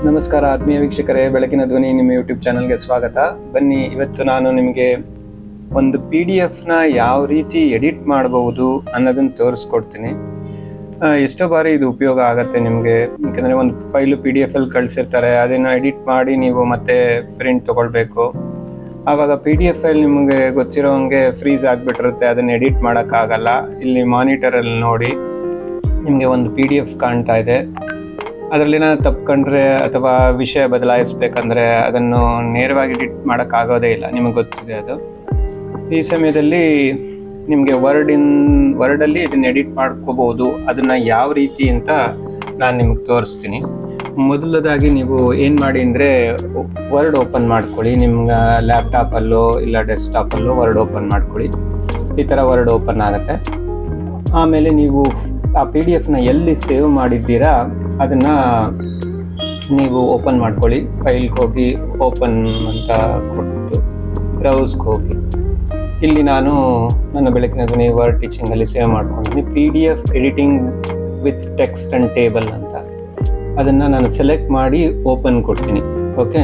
ನಮಸ್ಕಾರ ಆತ್ಮೀಯ ವೀಕ್ಷಕರೇ, ಬೆಳಕಿನ ಧ್ವನಿ ನಿಮ್ಮ ಯೂಟ್ಯೂಬ್ ಚಾನಲ್ಗೆ ಸ್ವಾಗತ. ಬನ್ನಿ, ಇವತ್ತು ನಾನು ನಿಮಗೆ ಒಂದು PDF ಯಾವ ರೀತಿ ಎಡಿಟ್ ಮಾಡಬಹುದು ಅನ್ನೋದನ್ನು ತೋರಿಸ್ಕೊಡ್ತೀನಿ. ಎಷ್ಟೋ ಬಾರಿ ಇದು ಉಪಯೋಗ ಆಗುತ್ತೆ ನಿಮಗೆ. ಯಾಕಂದರೆ ಒಂದು ಫೈಲು PDF ಕಳಿಸಿರ್ತಾರೆ, ಅದನ್ನು ಎಡಿಟ್ ಮಾಡಿ ನೀವು ಮತ್ತೆ ಪ್ರಿಂಟ್ ತೊಗೊಳ್ಬೇಕು. ಆವಾಗ PDF ಫೈಲ್ ನಿಮಗೆ ಗೊತ್ತಿರೋಂಗೆ ಫ್ರೀಸ್ ಆಗಿಬಿಟ್ಟಿರುತ್ತೆ, ಅದನ್ನು ಎಡಿಟ್ ಮಾಡೋಕ್ಕಾಗಲ್ಲ. ಇಲ್ಲಿ ಮಾನಿಟರಲ್ಲಿ ನೋಡಿ, ನಿಮಗೆ ಒಂದು PDF ಕಾಣ್ತಾ ಇದೆ. ಅದರಲ್ಲಿ ನಾನು ತಪ್ಪಿಕೊಂಡ್ರೆ ಅಥವಾ ವಿಷಯ ಬದಲಾಯಿಸ್ಬೇಕಂದ್ರೆ ಅದನ್ನು ನೇರವಾಗಿ ಎಡಿಟ್ ಮಾಡೋಕ್ಕಾಗೋದೇ ಇಲ್ಲ, ನಿಮಗೆ ಗೊತ್ತಿದೆ ಅದು. ಈ ಸಮಯದಲ್ಲಿ ನಿಮಗೆ ವರ್ಡಲ್ಲಿ ಇದನ್ನು ಎಡಿಟ್ ಮಾಡ್ಕೋಬೋದು. ಅದನ್ನು ಯಾವ ರೀತಿ ಅಂತ ನಾನು ನಿಮಗೆ ತೋರಿಸ್ತೀನಿ. ಮೊದಲದಾಗಿ ನೀವು ಏನು ಮಾಡಿ ಅಂದರೆ, ವರ್ಡ್ ಓಪನ್ ಮಾಡ್ಕೊಳ್ಳಿ. ನಿಮ್ಗೆ ಲ್ಯಾಪ್ಟಾಪಲ್ಲೋ ಇಲ್ಲ ಡೆಸ್ಕ್ಟಾಪಲ್ಲೋ ವರ್ಡ್ ಓಪನ್ ಮಾಡ್ಕೊಳ್ಳಿ. ಈ ಥರ ವರ್ಡ್ ಓಪನ್ ಆಗುತ್ತೆ. ಆಮೇಲೆ ನೀವು ಆ PDF ಎಲ್ಲಿ ಸೇವ್ ಮಾಡಿದ್ದೀರಾ ಅದನ್ನು ನೀವು ಓಪನ್ ಮಾಡ್ಕೊಳ್ಳಿ. ಫೈಲ್ಗೆ ಹೋಗಿ ಓಪನ್ ಅಂತ ಕೊಟ್ಟು ಬ್ರೌಸ್ಗೆ ಹೋಗಿ, ಇಲ್ಲಿ ನಾನು ನನ್ನ ಬೆಳಕಿನ ಧ್ವನಿ ವರ್ಡ್ ಟೀಚಿಂಗಲ್ಲಿ ಸೇವ್ ಮಾಡ್ಕೊಂಡಿದ್ದೀನಿ. PDF editing with text and table ಅಂತ. ಅದನ್ನು ನಾನು ಸೆಲೆಕ್ಟ್ ಮಾಡಿ ಓಪನ್ ಕೊಡ್ತೀನಿ. ಓಕೆ,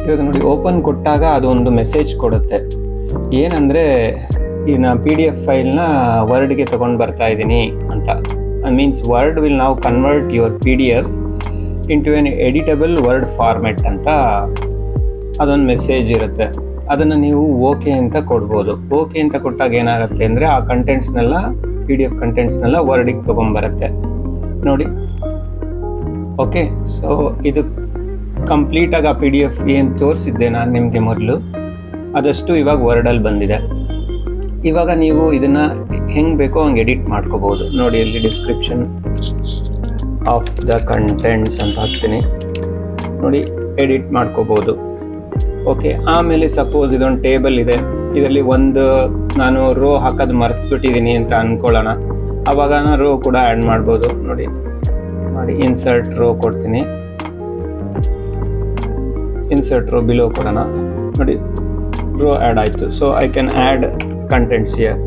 ಇವಾಗ ನೋಡಿ, ಓಪನ್ ಕೊಟ್ಟಾಗ ಅದೊಂದು ಮೆಸೇಜ್ ಕೊಡುತ್ತೆ. ಏನಂದರೆ, ಈ ನಾನು PDF ಫೈಲ್ನ ವರ್ಡ್ಗೆ ತೊಗೊಂಡು ಬರ್ತಾ ಇದ್ದೀನಿ ಅಂತ. ಮೀನ್ಸ್ ವರ್ಡ್ ವಿಲ್ ನಾವು convert your PDF into an editable word format ಅಂತ ಅದೊಂದು ಮೆಸೇಜ್ ಇರುತ್ತೆ. ಅದನ್ನು ನೀವು ಓಕೆ ಅಂತ ಕೊಡ್ಬೋದು. ಓಕೆ ಅಂತ ಕೊಟ್ಟಾಗ ಏನಾಗುತ್ತೆ ಅಂದರೆ, ಆ ಕಂಟೆಂಟ್ಸ್ನೆಲ್ಲ PDF ಕಂಟೆಂಟ್ಸ್ನೆಲ್ಲ ವರ್ಡಿಗೆ ತೊಗೊಂಬರುತ್ತೆ ನೋಡಿ. ಓಕೆ, ಸೊ ಇದು ಕಂಪ್ಲೀಟಾಗಿ ಆ PDF ಏನು ತೋರಿಸಿದ್ದೆ ನಾನು ನಿಮಗೆ ಮೊದಲು, ಅದಷ್ಟು ಇವಾಗ ವರ್ಡಲ್ಲಿ ಬಂದಿದೆ. ಇವಾಗ ನೀವು ಇದನ್ನು ಹೆಂಗೆ ಬೇಕೋ ಹಂಗೆ ಎಡಿಟ್ ಮಾಡ್ಕೋಬೋದು. ನೋಡಿ, ಇಲ್ಲಿ ಡಿಸ್ಕ್ರಿಪ್ಷನ್ ಆಫ್ ದ ಕಂಟೆಂಟ್ಸ್ ಅಂತ ಹಾಕ್ತೀನಿ ನೋಡಿ, ಎಡಿಟ್ ಮಾಡ್ಕೋಬೋದು. ಓಕೆ, ಆಮೇಲೆ ಸಪೋಸ್ ಇದೊಂದು ಟೇಬಲ್ ಇದೆ, ಇದರಲ್ಲಿ ಒಂದು ನಾನು ರೋ ಹಾಕೋದು ಮರ್ತ್ಬಿಟ್ಟಿದ್ದೀನಿ ಅಂತ ಅಂದ್ಕೊಳ್ಳೋಣ. ಆವಾಗ ನಾನು ರೋ ಕೂಡ ಆ್ಯಡ್ ಮಾಡ್ಬೋದು. ನೋಡಿ, ಇನ್ಸರ್ಟ್ ರೋ ಕೊಡ್ತೀನಿ. ಇನ್ಸರ್ಟ್ ರೋ ಬಿಲೋ ಕೊಡೋಣ. ನೋಡಿ, ರೋ ಆ್ಯಡ್ ಆಯಿತು. So I can add contents here.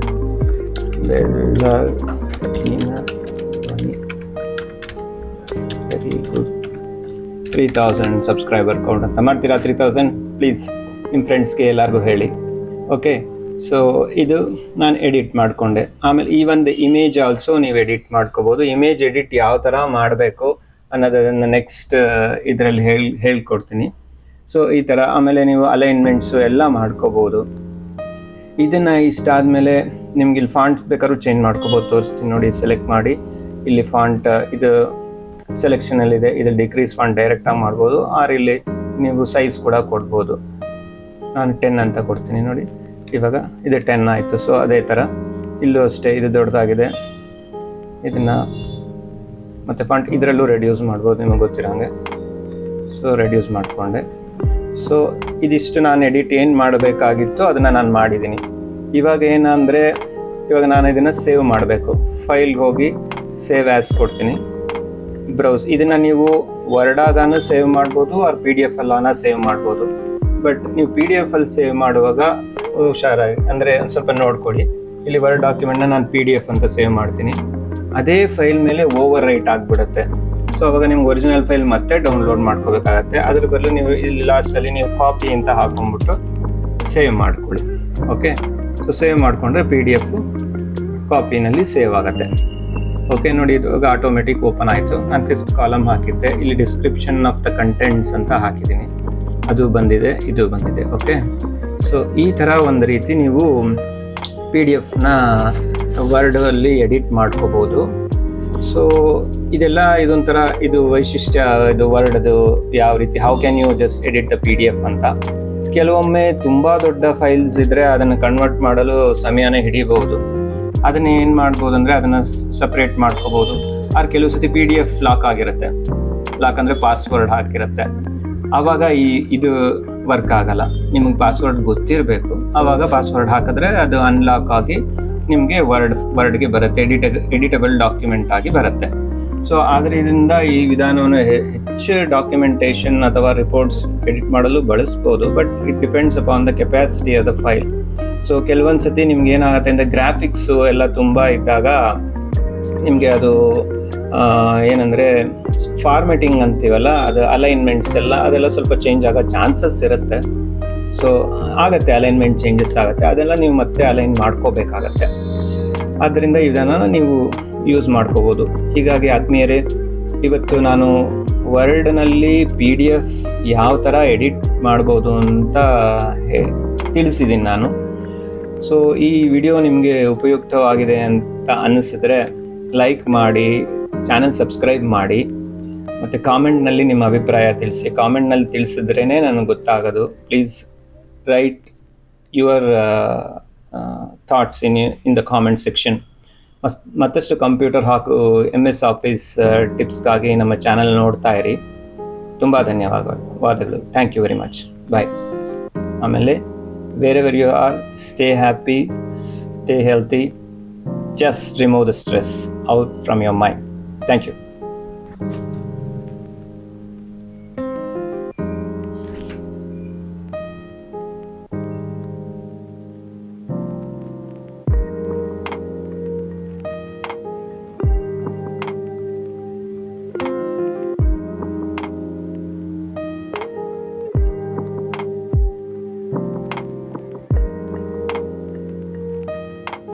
Very good. 3000 subscriber count ಅಂತ ಮಾಡ್ತೀರಾ? 3000 ಪ್ಲೀಸ್ ನಿಮ್ಮ ಫ್ರೆಂಡ್ಸ್ಗೆ ಎಲ್ಲರಿಗೂ ಹೇಳಿ. ಓಕೆ, ಸೊ ಇದು ನಾನು ಎಡಿಟ್ ಮಾಡಿಕೊಂಡೆ. ಆಮೇಲೆ ಈ ಒಂದು ಇಮೇಜ್ ಆಲ್ಸೋ ನೀವು ಎಡಿಟ್ ಮಾಡ್ಕೋಬೋದು. ಇಮೇಜ್ ಎಡಿಟ್ ಯಾವ ಥರ ಮಾಡಬೇಕು ಅನ್ನೋದನ್ನು ನೆಕ್ಸ್ಟ್ ಇದರಲ್ಲಿ ಹೇಳ್ಕೊಡ್ತೀನಿ. ಸೊ ಈ ಥರ ಆಮೇಲೆ ನೀವು ಅಲೈನ್ಮೆಂಟ್ಸು ಎಲ್ಲ ಮಾಡ್ಕೋಬೋದು. ಇದನ್ನು ಇಷ್ಟ ಆದಮೇಲೆ ನಿಮ್ಗೆ ಇಲ್ಲಿ ಫಾಂಟ್ ಬೇಕಾದ್ರೂ ಚೇಂಜ್ ಮಾಡ್ಕೋಬೋದು. ತೋರಿಸ್ತೀನಿ ನೋಡಿ, ಸೆಲೆಕ್ಟ್ ಮಾಡಿ ಇಲ್ಲಿ ಫಾಂಟ್ ಇದು ಸೆಲೆಕ್ಷನಲ್ಲಿದೆ. ಇದು ಡಿಕ್ರೀಸ್ ಫಾಂಟ್ ಡೈರೆಕ್ಟಾಗಿ ಮಾಡ್ಬೋದು, ಆರ್ ಇಲ್ಲಿ ನೀವು ಸೈಜ್ ಕೂಡ ಕೊಡ್ಬೋದು. ನಾನು 10 ಅಂತ ಕೊಡ್ತೀನಿ ನೋಡಿ. ಇವಾಗ ಇದು 10 ಆಯಿತು. ಸೊ ಅದೇ ಥರ ಇಲ್ಲೂ ಅಷ್ಟೇ, ಇದು ದೊಡ್ಡದಾಗಿದೆ. ಇದನ್ನು ಮತ್ತು ಫಾಂಟ್ ಇದರಲ್ಲೂ ರೆಡ್ಯೂಸ್ ಮಾಡ್ಬೋದು, ನಿಮಗೆ ಗೊತ್ತಿರೋಂಗೆ. ಸೊ ರೆಡ್ಯೂಸ್ ಮಾಡಿಕೊಂಡೆ. ಸೊ ಇದಿಷ್ಟು ನಾನು ಎಡಿಟ್ ಏನು ಮಾಡಬೇಕಾಗಿತ್ತು ಅದನ್ನು ನಾನು ಮಾಡಿದ್ದೀನಿ. ಇವಾಗ ಏನಂದರೆ, ಇವಾಗ ನಾನು ಇದನ್ನು ಸೇವ್ ಮಾಡಬೇಕು. ಫೈಲ್ಗೆ ಹೋಗಿ ಸೇವ್ ಆ್ಯಸ್ ಕೊಡ್ತೀನಿ. ಬ್ರೌಸ್, ಇದನ್ನು ನೀವು ವರ್ಡಾಗನೂ ಸೇವ್ ಮಾಡ್ಬೋದು, ಆರ್ PDF ಅಲ್ಲಾನ ಸೇವ್ ಮಾಡ್ಬೋದು. ಬಟ್ ನೀವು PDF ಅಲ್ಲಿ ಸೇವ್ ಮಾಡುವಾಗ ಹುಷಾರಾಗಿ, ಅಂದರೆ ಒಂದು ಸ್ವಲ್ಪ ನೋಡ್ಕೊಳ್ಳಿ. ಇಲ್ಲಿ ವರ್ಡ್ ಡಾಕ್ಯುಮೆಂಟ್ನ ನಾನು PDF ಅಂತ ಸೇವ್ ಮಾಡ್ತೀನಿ. ಅದೇ ಫೈಲ್ ಮೇಲೆ ಓವರ್ ರೈಟ್ ಆಗಿಬಿಡುತ್ತೆ. ಸೊ ಅವಾಗ ನಿಮ್ಗೆ ಒರಿಜಿನಲ್ ಫೈಲ್ ಮತ್ತೆ ಡೌನ್ಲೋಡ್ ಮಾಡ್ಕೋಬೇಕಾಗತ್ತೆ. ಅದ್ರ ಬದಲು ನೀವು ಇಲ್ಲಿ ಲಾಸ್ಟಲ್ಲಿ ನೀವು ಕಾಪಿ ಅಂತ ಹಾಕೊಂಡ್ಬಿಟ್ಟು ಸೇವ್ ಮಾಡ್ಕೊಳ್ಳಿ. ಓಕೆ, ಸೊ ಸೇವ್ ಮಾಡಿಕೊಂಡ್ರೆ PDF ಕಾಪಿನಲ್ಲಿ ಸೇವ್ ಆಗುತ್ತೆ. ಓಕೆ, ನೋಡಿ, ಇವಾಗ ಆಟೋಮೆಟಿಕ್ ಓಪನ್ ಆಯಿತು. ನಾನು 5th ಕಾಲಮ್ ಹಾಕಿದ್ದೆ, ಇಲ್ಲಿ ಡಿಸ್ಕ್ರಿಪ್ಷನ್ ಆಫ್ ದ ಕಂಟೆಂಟ್ಸ್ ಅಂತ ಹಾಕಿದ್ದೀನಿ. ಅದು ಬಂದಿದೆ, ಇದು ಬಂದಿದೆ. ಓಕೆ, ಸೊ ಈ ಥರ ಒಂದು ರೀತಿ ನೀವು PDF ವರ್ಡಲ್ಲಿ ಎಡಿಟ್ ಮಾಡ್ಕೋಬೋದು. ಸೊ ಇದೆಲ್ಲ ಇದೊಂಥರ ಇದು ವೈಶಿಷ್ಟ್ಯ, ಇದು ವರ್ಡ್ದು ಯಾವ ರೀತಿ, how can you just edit the PDF ಅಂತ. ಕೆಲವೊಮ್ಮೆ ತುಂಬ ದೊಡ್ಡ ಫೈಲ್ಸ್ ಇದ್ದರೆ ಅದನ್ನು ಕನ್ವರ್ಟ್ ಮಾಡಲು ಸಮಯನೇ ಹಿಡಿಬಹುದು. ಅದನ್ನು ಏನು ಮಾಡ್ಬೋದು ಅಂದರೆ, ಅದನ್ನು ಸಪ್ರೇಟ್ ಮಾಡ್ಕೋಬೋದು. ಆರ್ ಕೆಲವು ಸತಿ PDF ಲಾಕ್ ಆಗಿರುತ್ತೆ. ಲಾಕ್ ಅಂದರೆ ಪಾಸ್ವರ್ಡ್ ಹಾಕಿರುತ್ತೆ. ಆವಾಗ ಇದು ವರ್ಕ್ ಆಗಲ್ಲ. ನಿಮಗೆ ಪಾಸ್ವರ್ಡ್ ಗೊತ್ತಿರಬೇಕು. ಆವಾಗ ಪಾಸ್ವರ್ಡ್ ಹಾಕಿದ್ರೆ ಅದು ಅನ್ಲಾಕ್ ಆಗಿ ನಿಮಗೆ ವರ್ಡ್ಗೆ ಬರುತ್ತೆ, ಎಡಿಟಬಲ್ ಡಾಕ್ಯುಮೆಂಟ್ ಆಗಿ ಬರುತ್ತೆ. ಸೊ ಆದ್ದರಿಂದ ಈ ವಿಧಾನವನ್ನು ಹೆಚ್ಚು ಡಾಕ್ಯುಮೆಂಟೇಷನ್ ಅಥವಾ ರಿಪೋರ್ಟ್ಸ್ ಎಡಿಟ್ ಮಾಡಲು ಬಳಸ್ಬೋದು. But it depends upon the capacity of the file. So ಕೆಲವೊಂದು ಸತಿ ನಿಮ್ಗೆ ಏನಾಗುತ್ತೆ ಅಂದರೆ, ಗ್ರಾಫಿಕ್ಸು ಎಲ್ಲ ತುಂಬ ಇದ್ದಾಗ ನಿಮಗೆ ಅದು ಏನಂದರೆ ಫಾರ್ಮೆಟಿಂಗ್ ಅಂತೀವಲ್ಲ, ಅದು ಅಲೈನ್ಮೆಂಟ್ಸ್ ಅದೆಲ್ಲ ಸ್ವಲ್ಪ ಚೇಂಜ್ ಆಗೋ ಚಾನ್ಸಸ್ ಇರುತ್ತೆ. ಸೊ ಆಗುತ್ತೆ, ಅಲೈನ್ಮೆಂಟ್ ಚೇಂಜಸ್ ಆಗುತ್ತೆ, ಅದೆಲ್ಲ ನೀವು ಮತ್ತೆ ಅಲೈನ್ ಮಾಡ್ಕೋಬೇಕಾಗತ್ತೆ. ಆದ್ದರಿಂದ ಇದನ್ನು ನೀವು ಯೂಸ್ ಮಾಡ್ಕೋಬೋದು. ಹೀಗಾಗಿ ಆತ್ಮೀಯರೇ, ಇವತ್ತು ನಾನು ವರ್ಡ್ನಲ್ಲಿ PDF ಯಾವ ಥರ ಎಡಿಟ್ ಮಾಡ್ಬೋದು ಅಂತ ತಿಳಿಸಿದ್ದೀನಿ ನಾನು. ಸೊ ಈ ವಿಡಿಯೋ ನಿಮಗೆ ಉಪಯುಕ್ತವಾಗಿದೆ ಅಂತ ಅನ್ನಿಸಿದ್ರೆ ಲೈಕ್ ಮಾಡಿ, ಚಾನಲ್ ಸಬ್ಸ್ಕ್ರೈಬ್ ಮಾಡಿ, ಮತ್ತು ಕಾಮೆಂಟ್ನಲ್ಲಿ ನಿಮ್ಮ ಅಭಿಪ್ರಾಯ ತಿಳಿಸಿ. ಕಾಮೆಂಟ್ನಲ್ಲಿ ತಿಳಿಸಿದ್ರೇ ನನಗೆ ಗೊತ್ತಾಗೋದು. Please write your thoughts in the comment section. ಮತ್ತಷ್ಟು ಕಂಪ್ಯೂಟರ್ ಹಾಗೂ MS ಆಫೀಸ್ ಟಿಪ್ಸ್ಗಾಗಿ ನಮ್ಮ ಚಾನಲ್ ನೋಡ್ತಾ ಇರಿ. ತುಂಬ ಧನ್ಯವಾದಗಳು. Thank you very much. Bye. ಆಮೇಲೆ wherever you are, stay happy, stay healthy, just remove the stress out from your mind. Thank you.